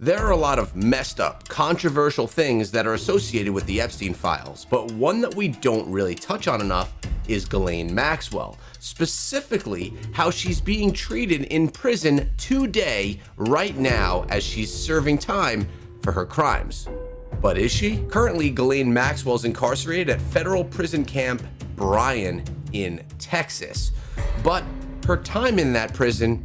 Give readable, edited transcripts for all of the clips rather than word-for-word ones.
There are a lot of messed up, controversial things that are associated with the Epstein files, but one that we don't really touch on enough is Ghislaine Maxwell, specifically how she's being treated in prison today, right now, as she's serving time for her crimes. But is she? Currently, Ghislaine Maxwell is incarcerated at federal prison camp Bryan in Texas, but her time in that prison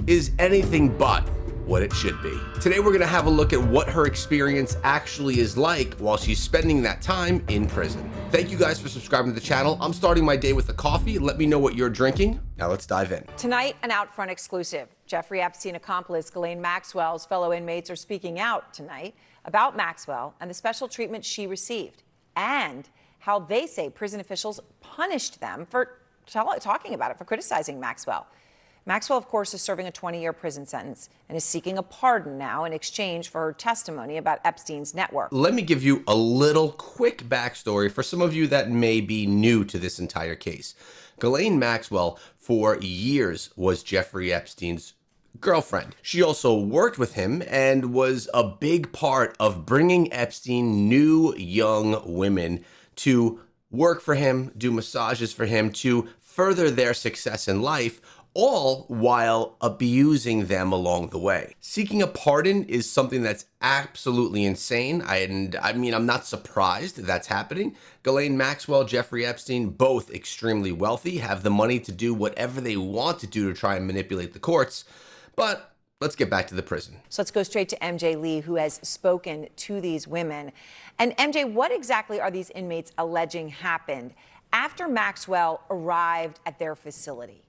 is anything but what it should be. Today we're gonna have a look at what her experience actually is like while she's spending that time in prison. Thank you guys for subscribing to the channel. I'm starting my day with a coffee. Let me know what you're drinking. Now let's dive in. Tonight, an Outfront exclusive. Jeffrey Epstein accomplice Ghislaine Maxwell's fellow inmates are speaking out tonight about Maxwell and the special treatment she received, and how they say prison officials punished them for talking about it, for criticizing Maxwell. Maxwell, of course, is serving a 20-year prison sentence and is seeking a pardon now in exchange for her testimony about Epstein's network. Let me give you a little quick backstory for some of you that may be new to this entire case. Ghislaine Maxwell, for years, was Jeffrey Epstein's girlfriend. She also worked with him and was a big part of bringing Epstein new young women to work for him, do massages for him, to further their success in life, all while abusing them along the way. Seeking a pardon is something that's absolutely insane. I mean, I'm not surprised that's happening. Ghislaine Maxwell, Jeffrey Epstein, both extremely wealthy, have the money to do whatever they want to do to try and manipulate the courts. But let's get back to the prison. So let's go straight to MJ Lee, who has spoken to these women. And MJ, what exactly are these inmates alleging happened after Maxwell arrived at their facility?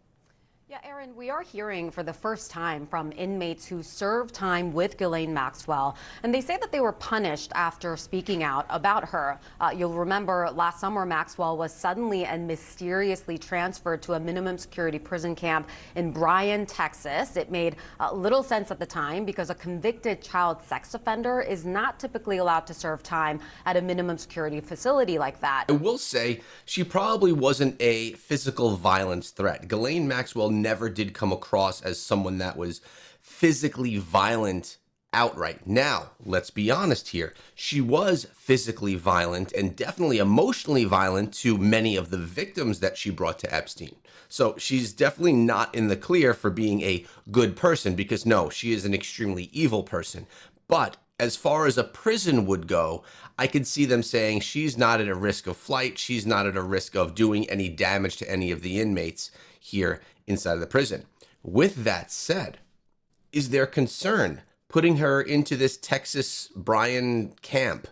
Yeah, Erin, we are hearing for the first time from inmates who served time with Ghislaine Maxwell, and they say that they were punished after speaking out about her. You'll remember last summer, Maxwell was suddenly and mysteriously transferred to a minimum security prison camp in Bryan, Texas. It made little sense at the time because a convicted child sex offender is not typically allowed to serve time at a minimum security facility like that. I will say she probably wasn't a physical violence threat. Ghislaine Maxwell never did come across as someone that was physically violent outright. Now, let's be honest here. She was physically violent and definitely emotionally violent to many of the victims that she brought to Epstein. So she's definitely not in the clear for being a good person, because no, she is an extremely evil person. But as far as a prison would go, I could see them saying she's not at a risk of flight. She's not at a risk of doing any damage to any of the inmates here inside of the prison. With that said, is there concern putting her into this Texas Bryan camp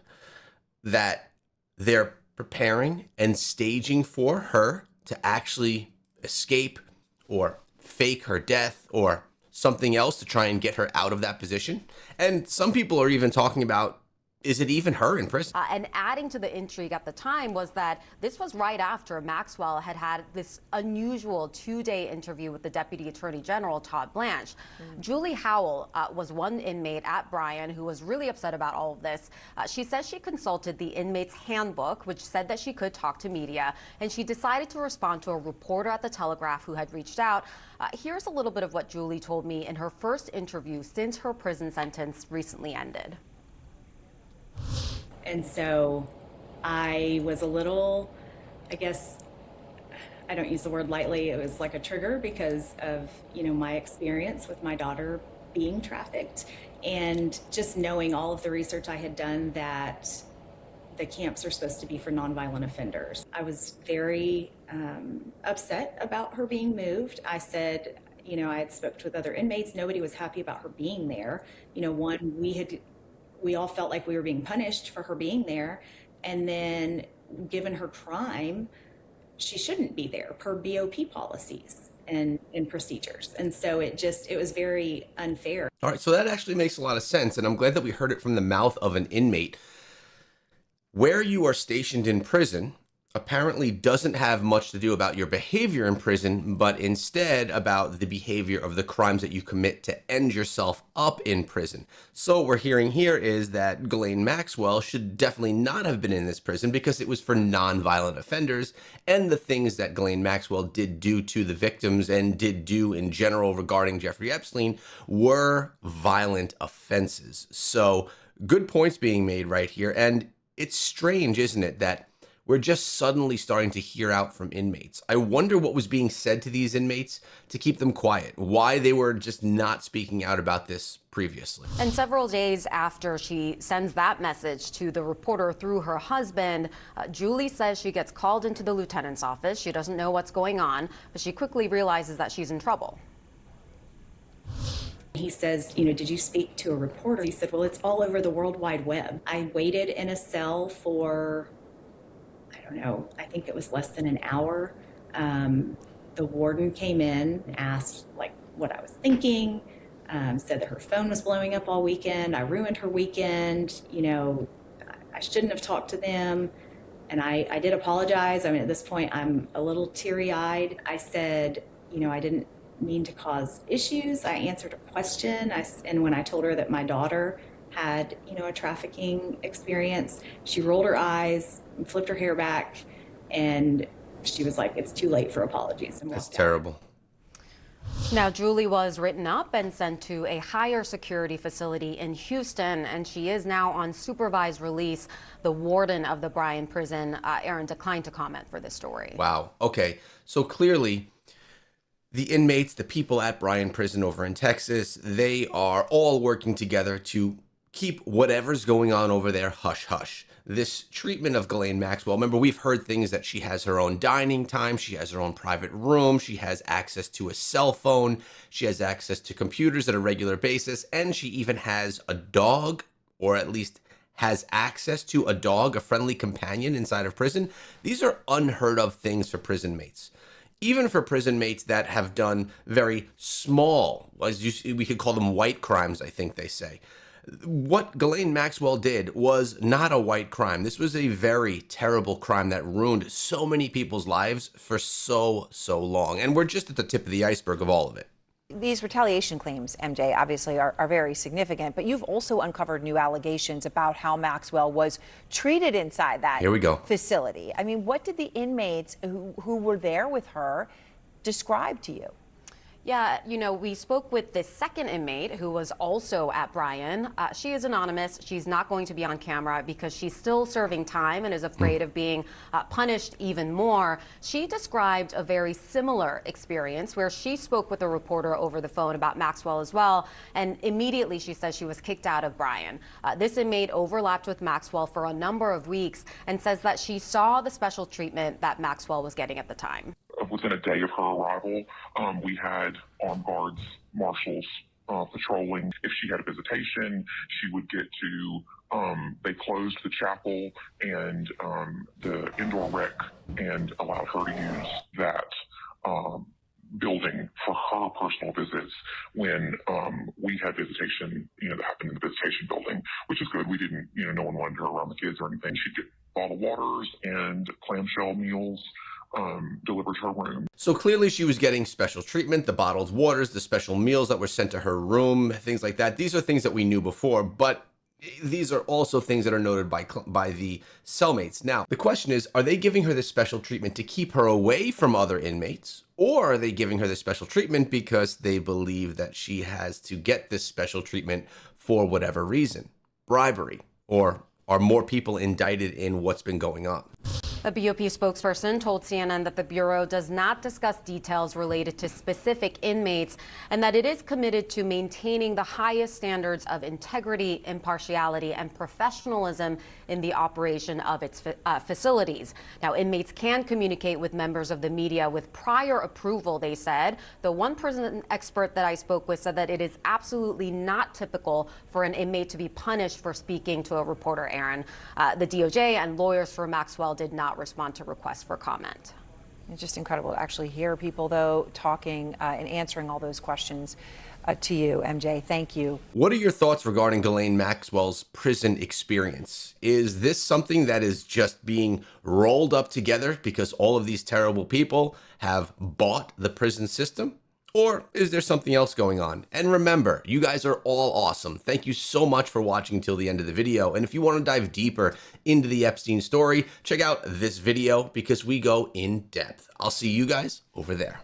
that they're preparing and staging for her to actually escape or fake her death or something else to try and get her out of that position? And some people are even talking about, is it even her in prison? And adding to the intrigue at the time was that this was right after Maxwell had had this unusual two-day interview with the Deputy Attorney General, Todd Blanche. Julie Howell was one inmate at Bryan who was really upset about all of this. She says she consulted the inmate's handbook, which said that she could talk to media, and she decided to respond to a reporter at the Telegraph who had reached out. Here's a little bit of what Julie told me in her first interview since her prison sentence recently ended. And so I was a little, I guess, I don't use the word lightly, it was like a trigger because of, my experience with my daughter being trafficked, and just knowing all of the research I had done that the camps are supposed to be for nonviolent offenders. I was very upset about her being moved. I said, I had spoke with other inmates, nobody was happy about her being there. We all felt like we were being punished for her being there. And then given her crime, she shouldn't be there per BOP policies and procedures. And so it was very unfair. All right, so that actually makes a lot of sense. And I'm glad that we heard it from the mouth of an inmate. Where you are stationed in prison apparently doesn't have much to do about your behavior in prison, but instead about the behavior of the crimes that you commit to end yourself up in prison. So what we're hearing here is that Ghislaine Maxwell should definitely not have been in this prison because it was for non-violent offenders, and the things that Ghislaine Maxwell did do to the victims and did do in general regarding Jeffrey Epstein were violent offenses. So good points being made right here. And it's strange, isn't it, that we're just suddenly starting to hear out from inmates. I wonder what was being said to these inmates to keep them quiet, why they were just not speaking out about this previously. And several days after she sends that message to the reporter through her husband, Julie says she gets called into the lieutenant's office. She doesn't know what's going on, but she quickly realizes that she's in trouble. He says, did you speak to a reporter? He said, well, it's all over the World Wide Web. I waited in a cell for, I don't know, I think it was less than an hour. The warden came in, asked what I was thinking, said that her phone was blowing up all weekend. I ruined her weekend. I shouldn't have talked to them. And I did apologize. I mean, at this point, I'm a little teary-eyed. I said, I didn't mean to cause issues. I answered a question. And when I told her that my daughter had, a trafficking experience, she rolled her eyes, flipped her hair back, and she was like, it's too late for apologies. And That's terrible. Now, Julie was written up and sent to a higher security facility in Houston, and she is now on supervised release. The warden of the Bryan prison, Aaron, declined to comment for this story. Wow. Okay. So clearly, the inmates, the people at Bryan prison over in Texas, they are all working together to keep whatever's going on over there hush hush. This treatment of Ghislaine Maxwell, remember, we've heard things that she has her own dining time, she has her own private room, she has access to a cell phone, she has access to computers at a regular basis, and she even has a dog, or at least has access to a dog, a friendly companion inside of prison. These are unheard of things for prison mates. Even for prison mates that have done very small, we could call them white crimes, I think they say. What Ghislaine Maxwell did was not a white crime. This was a very terrible crime that ruined so many people's lives for so long. And we're just at the tip of the iceberg of all of it. These retaliation claims, MJ, obviously are very significant, but you've also uncovered new allegations about how Maxwell was treated inside that Here we go. facility. I mean, what did the inmates who were there with her describe to you? Yeah, we spoke with the second inmate who was also at Bryan. She is anonymous. She's not going to be on camera because she's still serving time and is afraid of being punished even more. She described a very similar experience where she spoke with a reporter over the phone about Maxwell as well, and immediately she says she was kicked out of Bryan. This inmate overlapped with Maxwell for a number of weeks and says that she saw the special treatment that Maxwell was getting at the time. Within a day of her arrival, we had armed guards, marshals patrolling. If she had a visitation, she would get to, they closed the chapel and the indoor rec and allowed her to use that building for her personal visits when we had visitation, that happened in the visitation building, which is good. We didn't, no one wanted her around the kids or anything. She'd get bottled waters and clamshell meals delivered to her room. So clearly she was getting special treatment, the bottled waters, the special meals that were sent to her room, things like that. These are things that we knew before, but these are also things that are noted by the cellmates. Now, the question is, are they giving her this special treatment to keep her away from other inmates? Or are they giving her this special treatment because they believe that she has to get this special treatment for whatever reason? Bribery? Or are more people indicted in what's been going on? A BOP spokesperson told CNN that the Bureau does not discuss details related to specific inmates and that it is committed to maintaining the highest standards of integrity, impartiality, and professionalism in the operation of its facilities. Now, inmates can communicate with members of the media with prior approval, they said. The one prison expert that I spoke with said that it is absolutely not typical for an inmate to be punished for speaking to a reporter, Aaron. The DOJ and lawyers for Maxwell did not respond to requests for comment. It's just incredible to actually hear people, though, talking and answering all those questions to you, MJ. Thank you. What are your thoughts regarding Ghislaine Maxwell's prison experience? Is this something that is just being rolled up together because all of these terrible people have bought the prison system? Or is there something else going on? And remember, you guys are all awesome. Thank you so much for watching till the end of the video. And if you want to dive deeper into the Epstein story, check out this video because we go in depth. I'll see you guys over there.